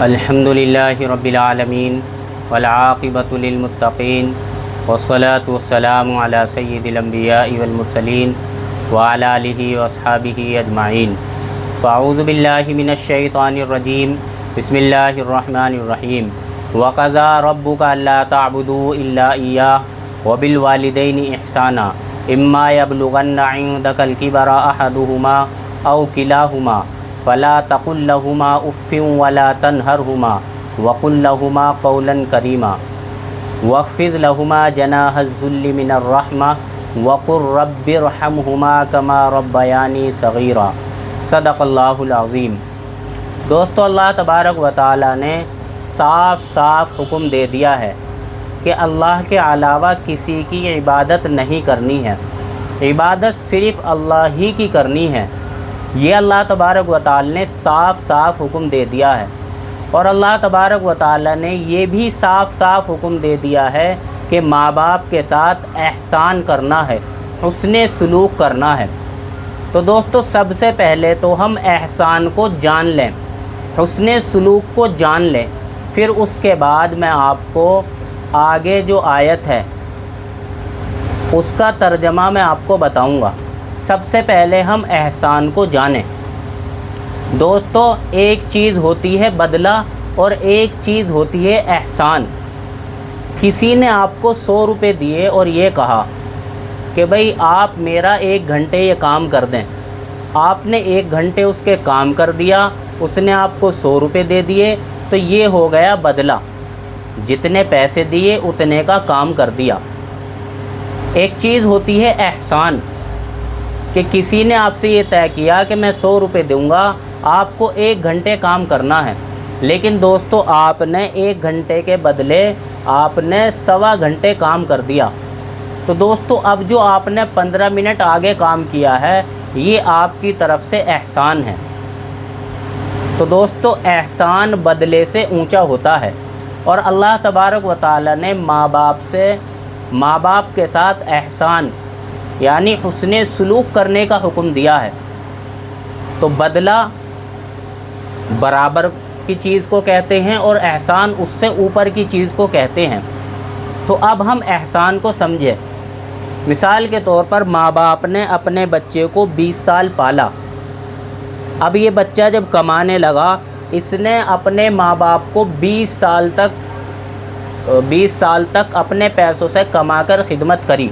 الحمدللہ رب العالمین والعاقبۃ للمتقین والصلاۃ والسلام علی سید الانبیاء والمرسلین وعلی آلہ واصحابہ اجمعین۔ فاعوذ باللہ من الشیطان الرجیم، بسم اللہ الرحمن الرحیم۔ وقضى ربك الا تعبدوا الا اياه وبالوالدین احسانا اما يبلغن عندك الكبر احدهما او كلاهما فلا تقل لهما اف ولا تنهرهما وقل لهما قولا كريما واخفض لهما جناح الذل من الرحمة وقل رب ارحمهما كما ربياني صغيرا۔ صدق اللہ العظیم۔ دوستو، اللہ تبارک و تعالی نے صاف صاف حکم دے دیا ہے کہ اللہ کے علاوہ کسی کی عبادت نہیں کرنی ہے، عبادت صرف اللہ ہی کی کرنی ہے۔ یہ اللہ تبارک و تعالی نے صاف صاف حکم دے دیا ہے، اور اللہ تبارک و تعالی نے یہ بھی صاف صاف حکم دے دیا ہے کہ ماں باپ کے ساتھ احسان کرنا ہے، حسن سلوک کرنا ہے۔ تو دوستو، سب سے پہلے تو ہم احسان کو جان لیں، حسن سلوک کو جان لیں، پھر اس کے بعد میں آپ کو آگے جو آیت ہے اس کا ترجمہ میں آپ کو بتاؤں گا۔ سب سے پہلے ہم احسان کو جانیں۔ دوستو، ایک چیز ہوتی ہے بدلہ اور ایک چیز ہوتی ہے احسان۔ کسی نے آپ کو 100 روپے دیے اور یہ کہا کہ بھئی آپ میرا 1 گھنٹے یہ کام کر دیں۔ آپ نے 1 گھنٹے اس کے کام کر دیا، اس نے آپ کو 100 روپے دے دیے، تو یہ ہو گیا بدلہ۔ جتنے پیسے دیے اتنے کا کام کر دیا۔ ایک چیز ہوتی ہے احسان، کہ کسی نے آپ سے یہ طے کیا کہ میں 100 روپے دوں گا، آپ کو 1 گھنٹے کام کرنا ہے، لیکن دوستو آپ نے 1 گھنٹے کے بدلے آپ نے 1.25 گھنٹے کام کر دیا۔ تو دوستو اب جو آپ نے 15 منٹ آگے کام کیا ہے، یہ آپ کی طرف سے احسان ہے۔ تو دوستو احسان بدلے سے اونچا ہوتا ہے، اور اللہ تبارک و تعالی نے ماں باپ کے ساتھ احسان یعنی حسن سلوک کرنے کا حکم دیا ہے۔ تو بدلہ برابر کی چیز کو کہتے ہیں اور احسان اس سے اوپر کی چیز کو کہتے ہیں۔ تو اب ہم احسان کو سمجھیں۔ مثال کے طور پر ماں باپ نے اپنے بچے کو 20 سال پالا۔ اب یہ بچہ جب کمانے لگا، اس نے اپنے ماں باپ کو 20 سال تک اپنے پیسوں سے کما کر خدمت کری۔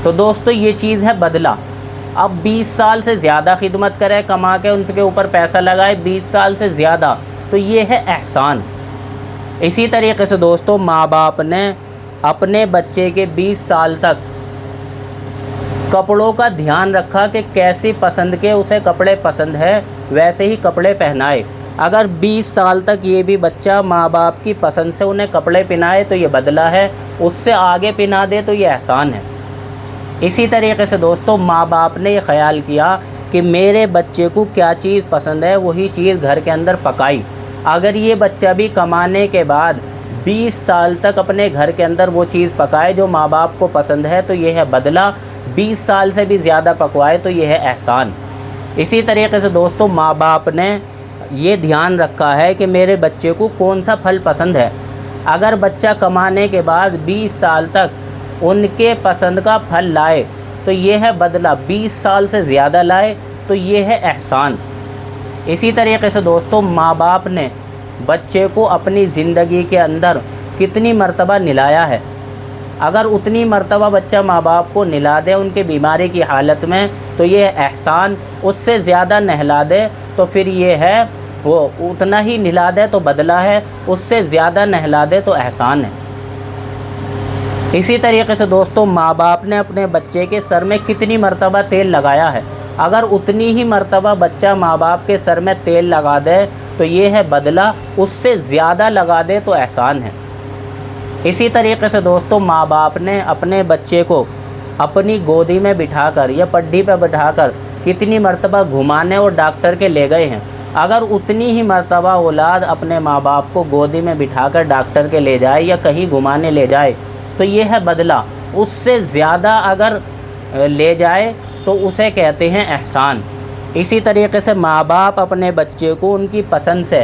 تو دوستو یہ چیز ہے بدلہ۔ اب 20 سال سے زیادہ خدمت کرے، کما کے ان کے اوپر پیسہ لگائے 20 سال سے زیادہ، تو یہ ہے احسان۔ اسی طریقے سے دوستو ماں باپ نے اپنے بچے کے 20 سال تک کپڑوں کا دھیان رکھا کہ کیسی پسند کے اسے کپڑے پسند ہے ویسے ہی کپڑے پہنائے۔ اگر 20 سال تک یہ بھی بچہ ماں باپ کی پسند سے انہیں کپڑے پہنائے تو یہ بدلہ ہے، اس سے آگے پہنا دے تو یہ احسان ہے۔ اسی طریقے سے دوستو ماں باپ نے یہ خیال کیا کہ میرے بچے کو کیا چیز پسند ہے وہی چیز گھر کے اندر پکائی۔ اگر یہ بچہ بھی کمانے کے بعد 20 سال تک اپنے گھر کے اندر وہ چیز پکائے جو ماں باپ کو پسند ہے تو یہ ہے بدلہ۔ 20 سال سے بھی زیادہ پکوائے تو یہ ہے احسان۔ اسی طریقے سے دوستو ماں باپ نے یہ دھیان رکھا ہے کہ میرے بچے کو کون سا پھل پسند ہے۔ اگر بچہ کمانے کے بعد 20 سال تک ان کے پسند کا پھل لائے تو یہ ہے بدلہ، 20 سال سے زیادہ لائے تو یہ ہے احسان۔ اسی طریقے سے دوستو ماں باپ نے بچے کو اپنی زندگی کے اندر کتنی مرتبہ نہلایا ہے۔ اگر اتنی مرتبہ بچہ ماں باپ کو نہلا دے ان کے بیماری کی حالت میں تو یہ ہے احسان۔ اس سے زیادہ نہلا دے تو پھر یہ ہے وہ اتنا ہی نہلا دے تو بدلہ ہے، اس سے زیادہ نہلا دے تو احسان ہے۔ اسی طریقے سے دوستو ماں باپ نے اپنے بچے کے سر میں کتنی مرتبہ تیل لگایا ہے۔ اگر اتنی ہی مرتبہ بچہ ماں باپ کے سر میں تیل لگا دے تو یہ ہے بدلہ، اس سے زیادہ لگا دے تو احسان ہے۔ اسی طریقے سے دوستو ماں باپ نے اپنے بچے کو اپنی گودی میں بٹھا کر یا پڈی پہ بٹھا کر کتنی مرتبہ گھمانے اور ڈاکٹر کے لے گئے ہیں۔ اگر اتنی ہی مرتبہ اولاد اپنے ماں باپ کو گودی میں بٹھا کر ڈاکٹر کے لے جائے یا کہیں گھمانے لے جائے تو یہ ہے بدلہ۔ اس سے زیادہ اگر لے جائے تو اسے کہتے ہیں احسان۔ اسی طریقے سے ماں باپ اپنے بچے کو ان کی پسند سے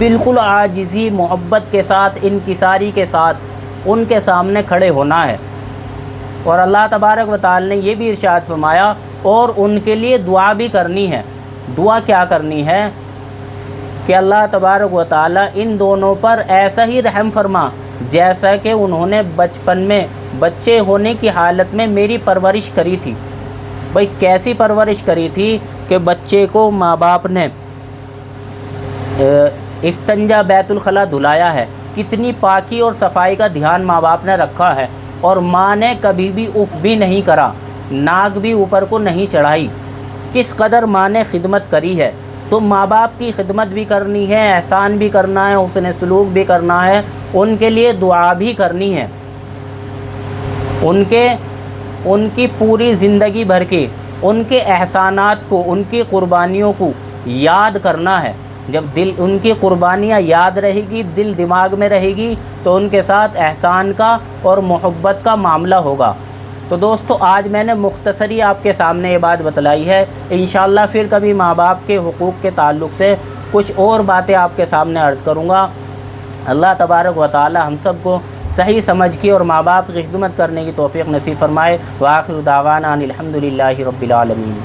بالکل عاجزی محبت کے ساتھ انکساری کے ساتھ ان کے سامنے کھڑے ہونا ہے۔ اور اللہ تبارک و تعالی نے یہ بھی ارشاد فرمایا اور ان کے لیے دعا بھی کرنی ہے۔ دعا کیا کرنی ہے کہ اللہ تبارک و تعالی ان دونوں پر ایسا ہی رحم فرما جیسا کہ انہوں نے بچپن میں بچے ہونے کی حالت میں میری پرورش کری تھی۔ بھئی کیسی پرورش کری تھی کہ بچے کو ماں باپ نے استنجا بیت الخلاء دھلایا ہے، کتنی پاکی اور صفائی کا دھیان ماں باپ نے رکھا ہے، اور ماں نے کبھی بھی اف بھی نہیں کرا، ناک بھی اوپر کو نہیں چڑھائی، کس قدر ماں نے خدمت کری ہے۔ تو ماں باپ کی خدمت بھی کرنی ہے، احسان بھی کرنا ہے، حسن سلوک بھی کرنا ہے، ان کے لیے دعا بھی کرنی ہے، ان کی پوری زندگی بھر کے ان کے احسانات کو، ان کی قربانیوں کو یاد کرنا ہے۔ جب دل ان کی قربانیاں یاد رہے گی، دل دماغ میں رہے گی، تو ان کے ساتھ احسان کا اور محبت کا معاملہ ہوگا۔ تو دوستو آج میں نے مختصری آپ کے سامنے یہ بات بتلائی ہے، انشاءاللہ پھر کبھی ماں باپ کے حقوق کے تعلق سے کچھ اور باتیں آپ کے سامنے عرض کروں گا۔ اللہ تبارک و تعالی ہم سب کو صحیح سمجھ کی اور ماں باپ کی خدمت کرنے کی توفیق نصیب فرمائے۔ وآخر دعوانا ان الحمدللہ رب العالمین۔